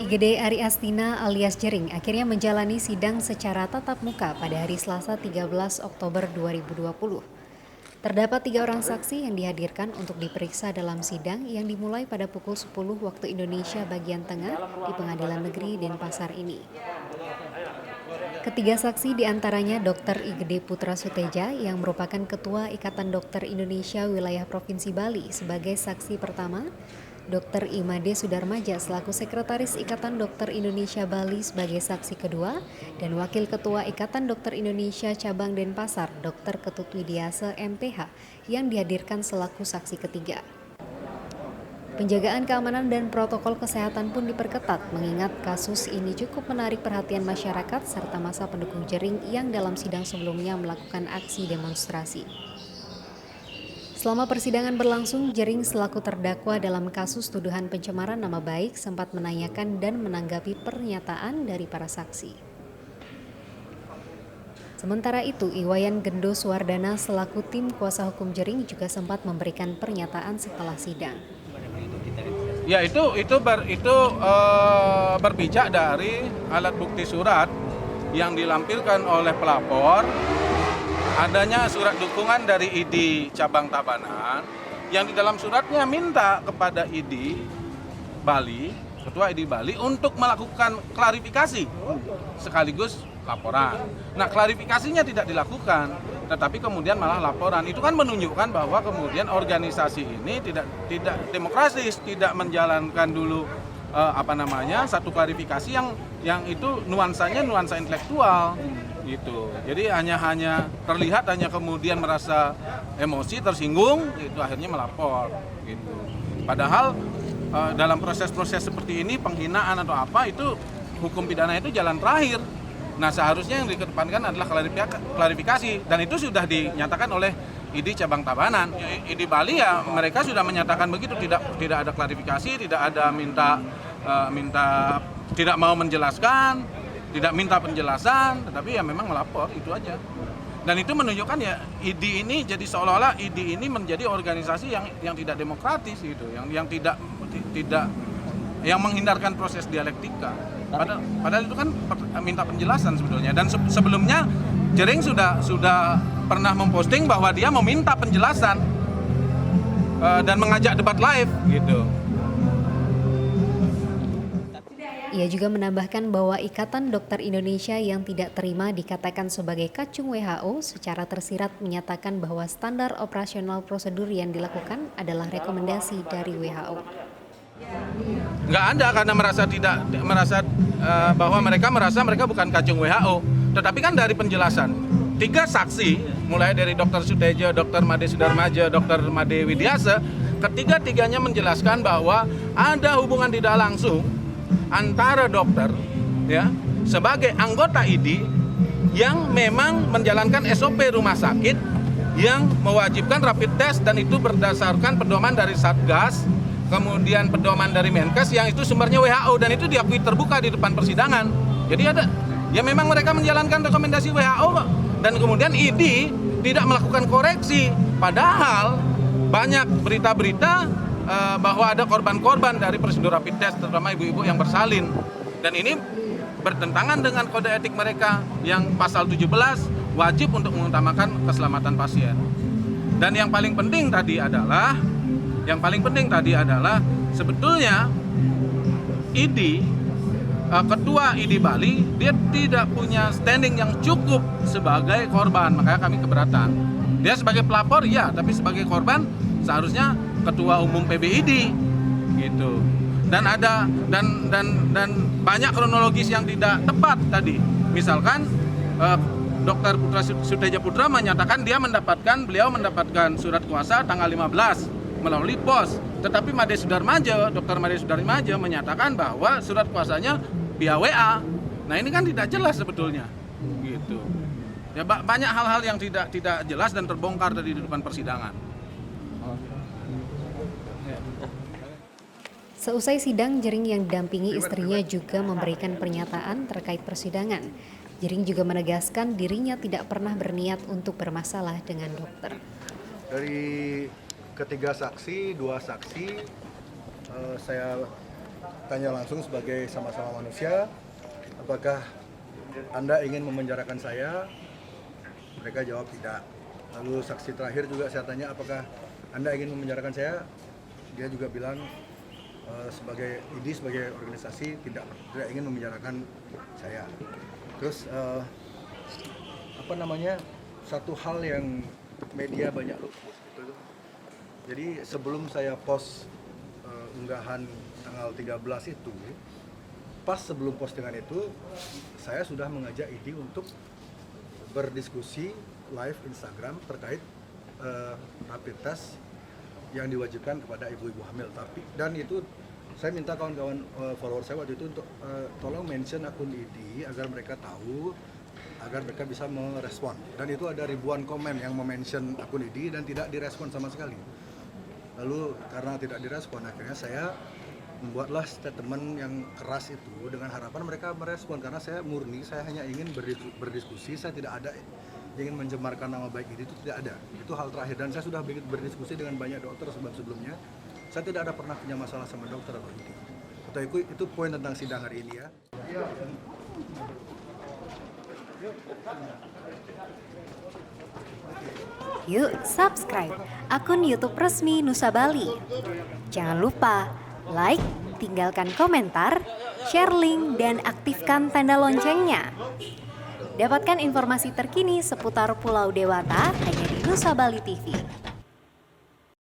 IGD Ari Astina alias Jering akhirnya menjalani sidang secara tatap muka pada hari Selasa 13 Oktober 2020. Terdapat 3 orang saksi yang dihadirkan untuk diperiksa dalam sidang yang dimulai pada pukul 10 waktu Indonesia bagian tengah di Pengadilan Negeri Denpasar ini. Ketiga saksi diantaranya Dr. IGD Putra Suteja yang merupakan Ketua Ikatan Dokter Indonesia Wilayah Provinsi Bali sebagai saksi pertama, Dr. Imade Sudarmaja selaku Sekretaris Ikatan Dokter Indonesia Bali sebagai saksi kedua, dan Wakil Ketua Ikatan Dokter Indonesia Cabang Denpasar, Dr. Ketut Widiasa MPH, yang dihadirkan selaku saksi ketiga. Penjagaan keamanan dan protokol kesehatan pun diperketat mengingat kasus ini cukup menarik perhatian masyarakat serta masa pendukung Jering yang dalam sidang sebelumnya melakukan aksi demonstrasi. Selama persidangan berlangsung, Jering selaku terdakwa dalam kasus tuduhan pencemaran nama baik sempat menanyakan dan menanggapi pernyataan dari para saksi. Sementara itu, Iwayan Gendo Suwardana selaku tim kuasa hukum Jering juga sempat memberikan pernyataan setelah sidang. Ya itu berpijak dari alat bukti surat yang dilampirkan oleh pelapor, adanya surat dukungan dari ID Cabang Tabanan yang di dalam suratnya minta kepada ID Bali, Ketua ID Bali untuk melakukan klarifikasi sekaligus laporan. Nah, klarifikasinya tidak dilakukan, tetapi kemudian malah laporan. Itu kan menunjukkan bahwa kemudian organisasi ini tidak demokratis, tidak menjalankan dulu satu klarifikasi yang itu nuansanya nuansa intelektual gitu. Jadi hanya terlihat kemudian merasa emosi, tersinggung, itu akhirnya melapor gitu. Padahal dalam proses-proses seperti ini, penghinaan atau apa, itu hukum pidana itu jalan terakhir. Nah, seharusnya yang dikedepankan adalah klarifikasi, dan itu sudah dinyatakan oleh ID Cabang Tabanan. ID Bali ya mereka sudah menyatakan begitu, tidak ada klarifikasi, tidak ada tidak mau menjelaskan, tidak minta penjelasan, tetapi ya memang melapor, itu aja. Dan itu menunjukkan ya ID ini jadi seolah-olah ID ini menjadi organisasi yang tidak demokratis gitu, yang tidak yang menghindarkan proses dialektika. Padahal itu kan minta penjelasan sebetulnya. Dan sebelumnya Jering sudah pernah memposting bahwa dia meminta penjelasan dan mengajak debat live gitu. Ia juga menambahkan bahwa Ikatan Dokter Indonesia yang tidak terima dikatakan sebagai kacung WHO secara tersirat menyatakan bahwa standar operasional prosedur yang dilakukan adalah rekomendasi dari WHO. Nggak ada, karena bahwa mereka merasa mereka bukan kacung WHO. Tetapi kan dari penjelasan 3 saksi, mulai dari Dr. Suteja, Dr. Made Sudarmaja, Dr. Made Widiasa, ketiga-tiganya menjelaskan bahwa ada hubungan tidak langsung antara dokter ya sebagai anggota ID yang memang menjalankan SOP rumah sakit yang mewajibkan rapid test, dan itu berdasarkan pedoman dari Satgas, kemudian pedoman dari Menkes yang itu sumbernya WHO, dan itu diakui terbuka di depan persidangan. Jadi ada ya memang mereka menjalankan rekomendasi WHO, dan kemudian ID tidak melakukan koreksi, padahal banyak berita-berita bahwa ada korban-korban dari prosedur rapid test, terutama ibu-ibu yang bersalin. Dan ini bertentangan dengan kode etik mereka yang pasal 17 wajib untuk mengutamakan keselamatan pasien. Dan yang paling penting tadi adalah sebetulnya ID, Ketua ID Bali, dia tidak punya standing yang cukup sebagai korban, makanya kami keberatan. Dia sebagai pelapor ya, tapi sebagai korban seharusnya Ketua Umum PBID gitu. Dan banyak kronologis yang tidak tepat tadi. Misalkan Dr. Putra Suteja Putra menyatakan beliau mendapatkan surat kuasa tanggal 15 melalui pos. Tetapi Dr. Made Sudarmaja menyatakan bahwa surat kuasanya via WA. Nah, ini kan tidak jelas sebetulnya. Gitu. Ya, banyak hal-hal yang tidak jelas dan terbongkar tadi di depan persidangan. Seusai sidang, Jering yang didampingi istrinya juga memberikan pernyataan terkait persidangan. Jering juga menegaskan dirinya tidak pernah berniat untuk bermasalah dengan dokter. Dari ketiga saksi, 2 saksi saya tanya langsung sebagai sama-sama manusia, apakah Anda ingin memenjarakan saya? Mereka jawab tidak. Lalu saksi terakhir juga saya tanya, apakah Anda ingin memenjarakan saya? Dia juga bilang sebagai ID, sebagai organisasi tidak ingin memenjarakan saya. Terus satu hal yang media banyak luput gitu. Jadi sebelum saya post unggahan tanggal 13 itu, pas sebelum postingan itu saya sudah mengajak ID untuk berdiskusi live Instagram terkait rapid test yang diwajibkan kepada ibu-ibu hamil. Dan itu saya minta kawan-kawan follower saya waktu itu untuk tolong mention akun ID agar mereka tahu, agar mereka bisa merespon. Dan itu ada ribuan komen yang mention akun ID dan tidak direspon sama sekali. Lalu karena tidak direspon, akhirnya saya membuatlah statement yang keras itu dengan harapan mereka merespon, karena saya murni, saya hanya ingin berdiskusi, saya tidak ada ingin mencemarkan nama baik itu tidak ada. Itu hal terakhir, dan saya sudah berdiskusi dengan banyak dokter sebelumnya. Saya tidak ada pernah punya masalah sama dokter atau itu. Atau itu poin tentang sidang hari ini ya. Yuk subscribe akun YouTube resmi Nusa Bali. Jangan lupa like, tinggalkan komentar, share link, dan aktifkan tanda loncengnya. Dapatkan informasi terkini seputar Pulau Dewata hanya di Nusa Bali TV.